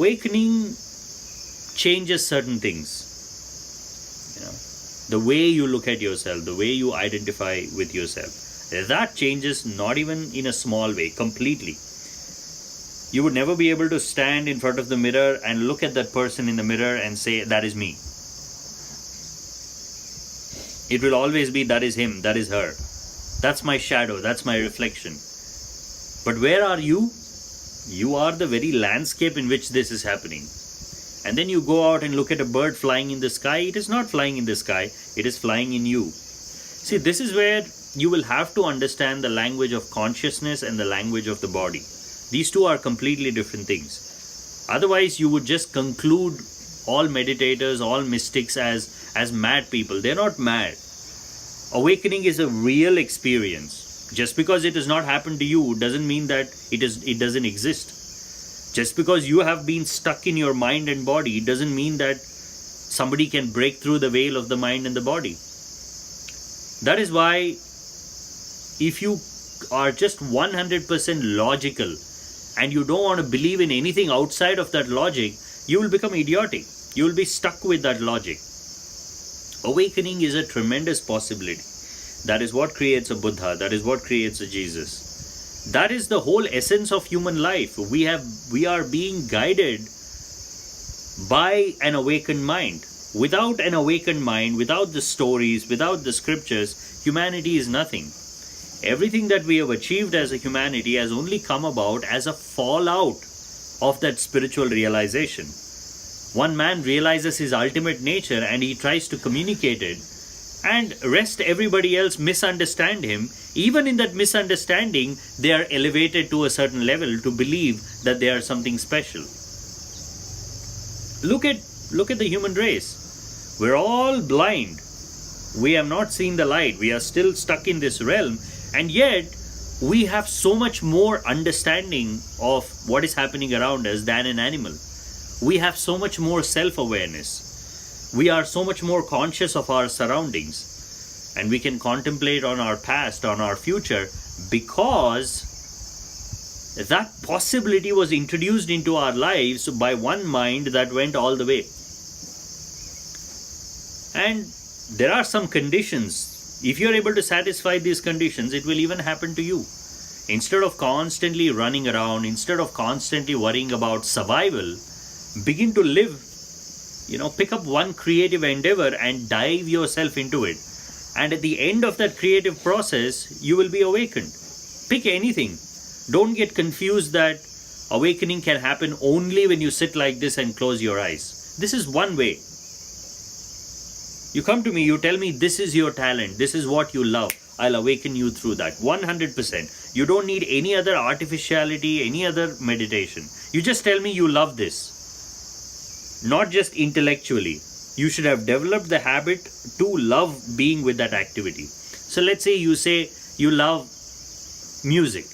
Awakening changes certain things. The way you look at yourself, the way you identify with yourself, that changes not even in a small way, completely. You would never be able to stand in front of the mirror and look at that person in the mirror and say, that is me. It will always be, that is him, that is her. That's my shadow, that's my reflection. But where are you? You are the very landscape in which this is happening. And then you go out and look at a bird flying in the sky. It is not flying in the sky, it is flying in you. See, this is where you will have to understand the language of consciousness and the language of the body. These two are completely different things. Otherwise, you would just conclude all meditators, all mystics as mad people. They're not mad. Awakening is a real experience. Just because it has not happened to you doesn't mean that it doesn't exist. Just because you have been stuck in your mind and body, it doesn't mean that somebody can break through the veil of the mind and the body. That is why if you are just 100% logical and you don't want to believe in anything outside of that logic, you will become idiotic. You will be stuck with that logic. Awakening is a tremendous possibility. That is what creates a Buddha. That is what creates a Jesus. That is the whole essence of human life. We are being guided by an awakened mind. Without an awakened mind, without the stories, without the scriptures, humanity is nothing. Everything that we have achieved as a humanity has only come about as a fallout of that spiritual realization. One man realizes his ultimate nature and he tries to communicate it, and rest everybody else misunderstand him. Even in that misunderstanding, they are elevated to a certain level to believe that they are something special. Look at the human race. We're all blind. We have not seen the light. We are still stuck in this realm, and yet we have so much more understanding of what is happening around us than an animal. We have so much more self-awareness. We are so much more conscious of our surroundings, and we can contemplate on our past, on our future, because that possibility was introduced into our lives by one mind that went all the way. And there are some conditions. If you're able to satisfy these conditions, it will even happen to you. Instead of constantly running around, instead of constantly worrying about survival, begin to live. Pick up one creative endeavor and dive yourself into it. And at the end of that creative process, you will be awakened. Pick anything. Don't get confused that awakening can happen only when you sit like this and close your eyes. This is one way. You come to me, you tell me this is your talent, this is what you love. I'll awaken you through that 100%. You don't need any other artificiality, any other meditation. You just tell me you love this. Not just intellectually. You should have developed the habit to love being with that activity. So let's say you love music.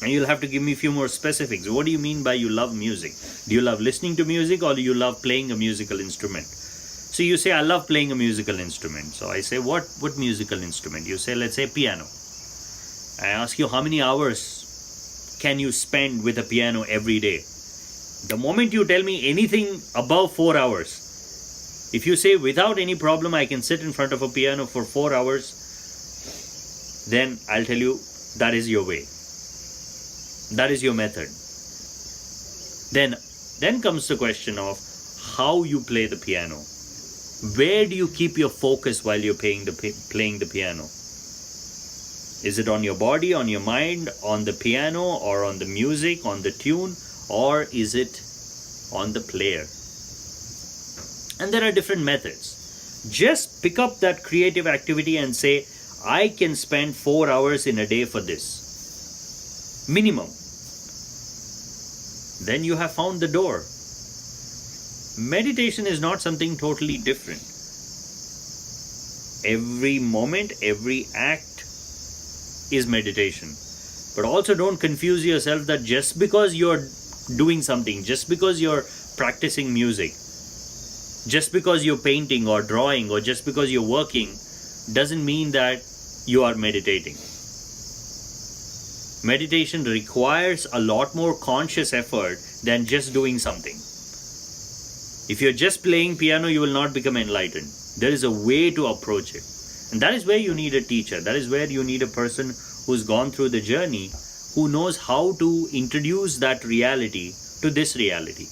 And you'll have to give me a few more specifics. What do you mean by you love music? Do you love listening to music, or do you love playing a musical instrument? So you say, I love playing a musical instrument. So I say, what musical instrument? You say, let's say piano. I ask you, how many hours can you spend with a piano every day? The moment you tell me anything above 4 hours, if you say without any problem I can sit in front of a piano for 4 hours, then I'll tell you that is your way. That is your method. Then comes the question of how you play the piano. Where do you keep your focus while you're playing the piano? Is it on your body, on your mind, on the piano, or on the music, on the tune? Or is it on the player? And there are different methods. Just pick up that creative activity and say, I can spend 4 hours in a day for this. Minimum. Then you have found the door. Meditation is not something totally different. Every moment, every act is meditation. But also don't confuse yourself that just because you're doing something, just because you're practicing music, just because you're painting or drawing, or just because you're working, doesn't mean that you are meditating. Meditation requires a lot more conscious effort than just doing something. If you're just playing piano, you will not become enlightened. There is a way to approach it. And that is where you need a teacher. That is where you need a person who's gone through the journey, who knows how to introduce that reality to this reality.